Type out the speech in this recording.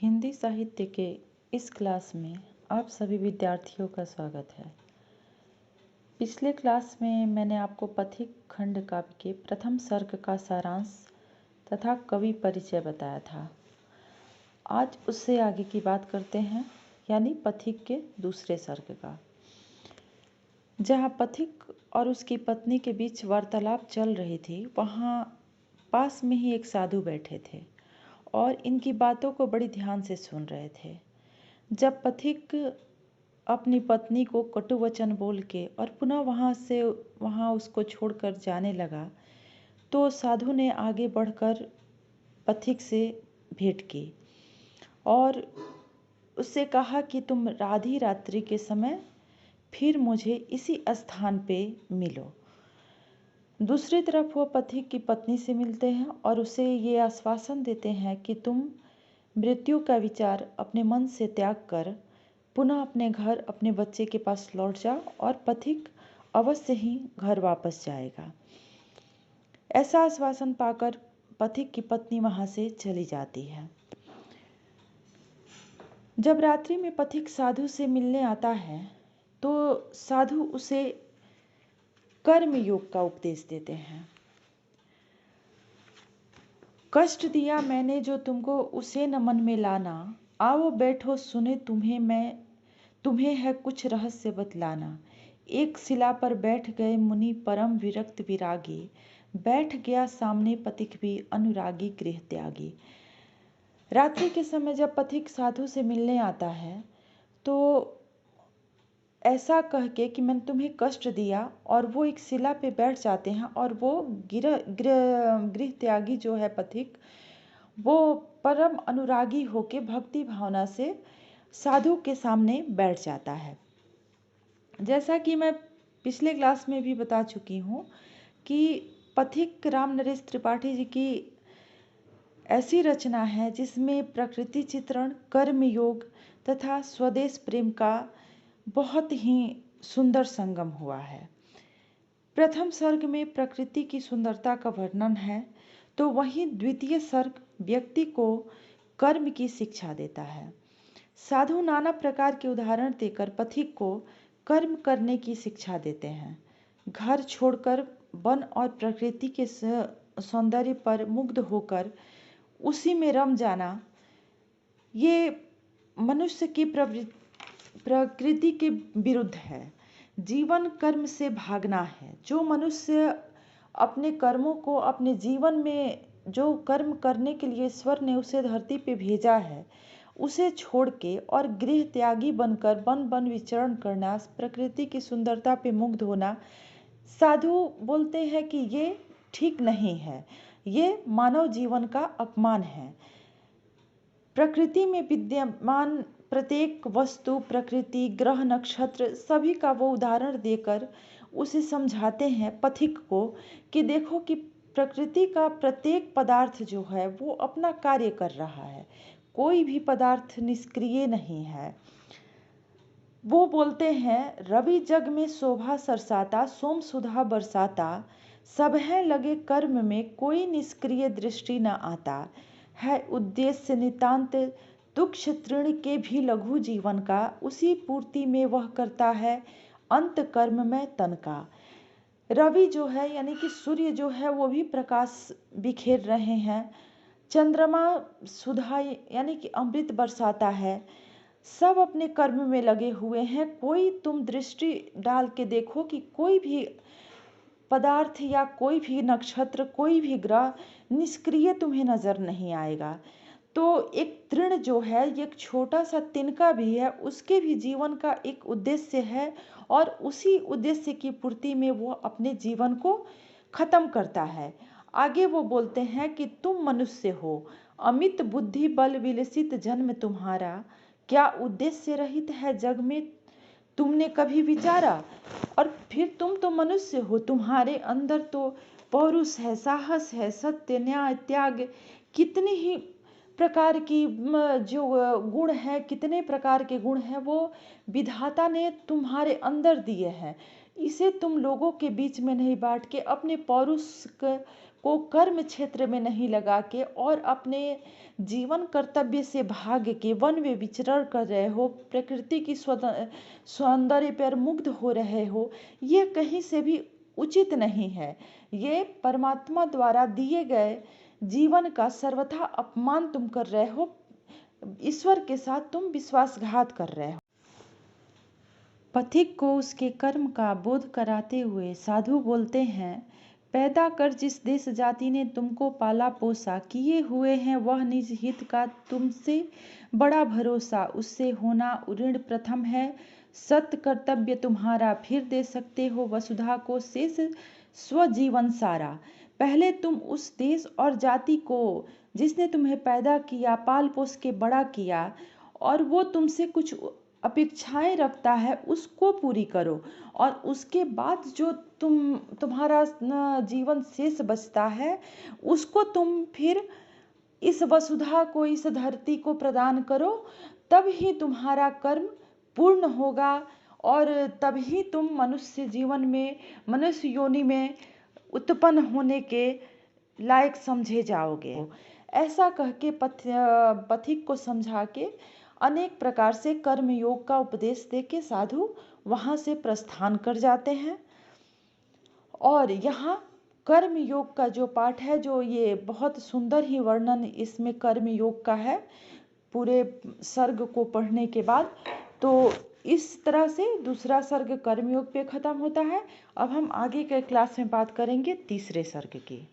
हिंदी साहित्य के इस क्लास में आप सभी विद्यार्थियों का स्वागत है। पिछले क्लास में मैंने आपको पथिक खंड काव्य के प्रथम सर्ग का सारांश तथा कवि परिचय बताया था। आज उससे आगे की बात करते हैं, यानी पथिक के दूसरे सर्ग का, जहाँ पथिक और उसकी पत्नी के बीच वार्तालाप चल रही थी। वहाँ पास में ही एक साधु बैठे थे और इनकी बातों को बड़ी ध्यान से सुन रहे थे। जब पथिक अपनी पत्नी को कटु वचन बोल के और पुनः वहाँ उसको छोड़कर जाने लगा, तो साधु ने आगे बढ़कर पथिक से भेंट की और उससे कहा कि तुम आधी रात्रि के समय फिर मुझे इसी स्थान पे मिलो। दूसरी तरफ वो पथिक की पत्नी से मिलते हैं और उसे ये आश्वासन देते हैं कि तुम मृत्यु का विचार अपने मन से त्याग कर पुनः अपने घर अपने बच्चे के पास लौट जाओ और पथिक अवश्य ही घर वापस जाएगा। ऐसा आश्वासन पाकर पथिक की पत्नी वहां से चली जाती है। जब रात्रि में पथिक साधु से मिलने आता है तो साधु उसे कर्म योग का उपदेश देते हैं। कष्ट दिया मैंने जो तुमको उसे न मन में लाना, आओ बैठो सुने तुम्हें है कुछ रहस्य बतलाना। एक शिला पर बैठ गए मुनि परम विरक्त विरागी, बैठ गया सामने पथिक भी अनुरागी गृह त्यागी। रात्रि के समय जब पथिक साधु से मिलने आता है तो ऐसा कह के कि मैंने तुम्हें कष्ट दिया, और वो एक शिला पे बैठ जाते हैं और वो गृह त्यागी जो है पथिक, वो परम अनुरागी होके भक्ति भावना से साधु के सामने बैठ जाता है। जैसा कि मैं पिछले क्लास में भी बता चुकी हूँ कि पथिक राम नरेश त्रिपाठी जी की ऐसी रचना है जिसमें प्रकृति चित्रण, कर्म योग तथा स्वदेश प्रेम का बहुत ही सुंदर संगम हुआ है। प्रथम सर्ग में प्रकृति की सुंदरता का वर्णन है, तो वहीं द्वितीय सर्ग व्यक्ति को कर्म की शिक्षा देता है। साधु नाना प्रकार के उदाहरण देकर पथिक को कर्म करने की शिक्षा देते हैं। घर छोड़कर वन और प्रकृति के सौंदर्य पर मुग्ध होकर उसी में रम जाना, ये मनुष्य की प्रकृति के विरुद्ध है। जीवन कर्म से भागना है। जो मनुष्य अपने कर्मों को अपने जीवन में जो कर्म करने के लिए ईश्वर ने उसे धरती पे भेजा है, उसे छोड़ के और गृह त्यागी बनकर वन वन विचरण करना, प्रकृति की सुंदरता पे मुग्ध होना, साधु बोलते हैं कि ये ठीक नहीं है, ये मानव जीवन का अपमान है। प्रकृति में विद्यमान प्रत्येक वस्तु, प्रकृति, ग्रह, नक्षत्र सभी का वो उदाहरण देकर उसे समझाते हैं पथिक को कि देखो कि प्रकृति का प्रत्येक पदार्थ जो है वो अपना कार्य कर रहा है, कोई भी पदार्थ निष्क्रिय नहीं है। वो बोलते हैं रवि जग में शोभा सरसाता, सोम सुधा बरसाता, सब है लगे कर्म में कोई निष्क्रिय दृष्टि न आता, है उद्देश्य नितांत तुक्ष तृण के भी लघु जीवन का, उसी पूर्ति में वह करता है अंत कर्म में तन का। रवि जो है यानी कि सूर्य जो है वो भी प्रकाश बिखेर रहे हैं, चंद्रमा सुधा यानी कि अमृत बरसाता है, सब अपने कर्म में लगे हुए हैं। कोई तुम दृष्टि डाल के देखो कि कोई भी पदार्थ या कोई भी नक्षत्र, कोई भी ग्रह निष्क्रिय तुम्हें नजर नहीं आएगा। तो एक तृण जो है, एक छोटा सा तिनका भी है, उसके भी जीवन का एक उद्देश्य है और उसी उद्देश्य की पूर्ति में वो अपने जीवन को खत्म करता है। आगे वो बोलते हैं कि तुम मनुष्य हो, अमित बुद्धि बल विलसित जन्म तुम्हारा, क्या उद्देश्य रहित है जग में तुमने कभी विचारा। और फिर तुम तो मनुष्य हो, तुम्हारे अंदर तो पौरुष है, साहस है, सत्य, न्याय, त्याग, कितनी ही प्रकार की जो गुण है, कितने प्रकार के गुण हैं वो विधाता ने तुम्हारे अंदर दिए हैं। इसे तुम लोगों के बीच में नहीं बांट के अपने पौरुष को कर्म क्षेत्र में नहीं लगा के और अपने जीवन कर्तव्य से भाग के वन में विचरण कर रहे हो, प्रकृति की सौंदर्य पर मुग्ध हो रहे हो, ये कहीं से भी उचित नहीं है। ये परमात्मा द्वारा दिए गए जीवन का सर्वथा अपमान तुम कर रहे हो। ईश्वर के साथ तुम विश्वासघात कर रहे हो। पथिक को उसके कर्म का बोध कराते हुए साधु बोलते हैं, पैदा कर जिस देश जाति ने तुमको पाला पोसा, किए हुए हैं वह निज हित का तुमसे बड़ा भरोसा, उससे होना ऋण प्रथम है सत्य कर्तव्य तुम्हारा, फिर दे सकते हो वसुधा को शेष स्वजीवन सारा। पहले तुम उस देश और जाति को जिसने तुम्हें पैदा किया, पाल पोस के बड़ा किया और वो तुमसे कुछ अपेक्षाएं रखता है, उसको पूरी करो। और उसके बाद जो तुम्हारा जीवन शेष बचता है, उसको तुम फिर इस वसुधा को, इस धरती को प्रदान करो। तब ही तुम्हारा कर्म पूर्ण होगा और तभी तुम मनुष्य जीवन में, मनुष्य योनि में उत्पन्न होने के लायक समझे जाओगे। ऐसा कह के पथिक को समझा के अनेक प्रकार से कर्म योग का उपदेश दे के साधु वहाँ से प्रस्थान कर जाते हैं। और यहाँ कर्म योग का जो पाठ है, जो ये बहुत सुंदर ही वर्णन इसमें कर्म योग का है पूरे सर्ग को पढ़ने के बाद, तो इस तरह से दूसरा सर्ग कर्म योग पे खत्म होता है। अब हम आगे के क्लास में बात करेंगे तीसरे सर्ग की।